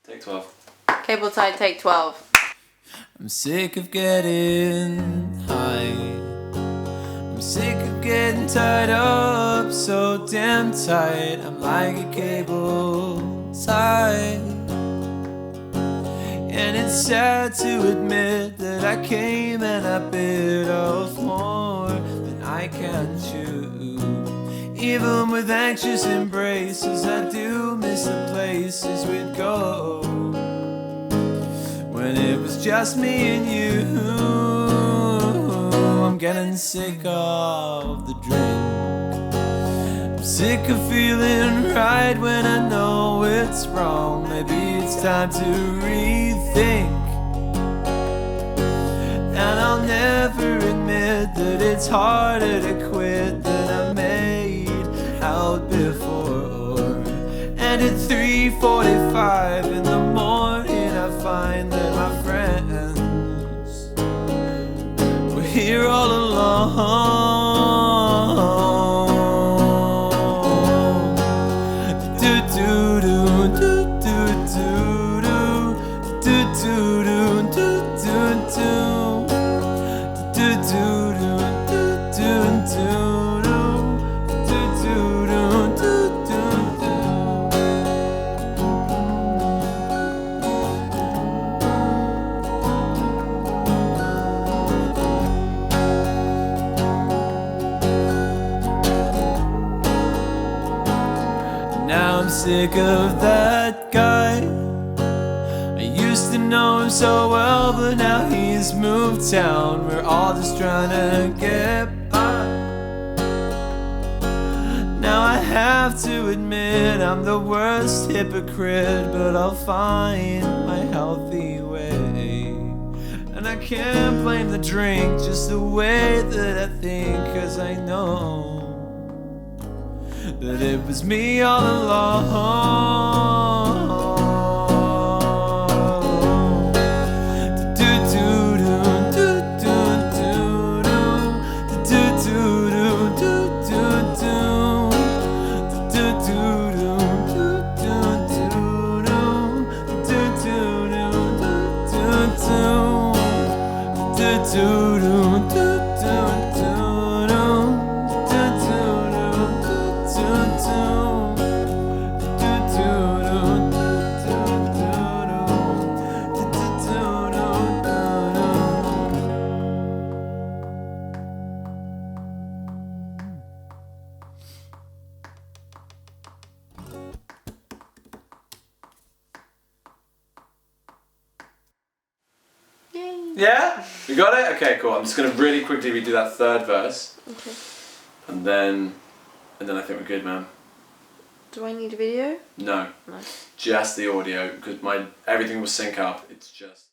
Take 12. Cable tie, take 12. I'm sick of getting high. I'm sick of getting tied up so damn tight. I'm like a cable tie. And it's sad to admit that I came and I bit off more than I can chew. Even with anxious embraces, I do miss the places we'd go when it was just me and you. I'm getting sick of the drink. I'm sick of feeling right when I know it's wrong. Maybe it's time to rethink. And I'll never admit that it's harder to quit than I made out before. And at 3:45 in the morning I find that my friends were here all along. Now I'm sick of that guy. I used to know him so well, but now he's moved town. We're all just trying to get by. Now I have to admit I'm the worst hypocrite, but I'll find my healthy way. And I can't blame the drink, just the way that I think, 'cause I know that it was me all along. Yeah? We got it? Okay, cool. I'm just going to really quickly redo that third verse. Okay. And then I think we're good, man. Do I need a video? No. No. Just the audio, because everything will sync up. It's just...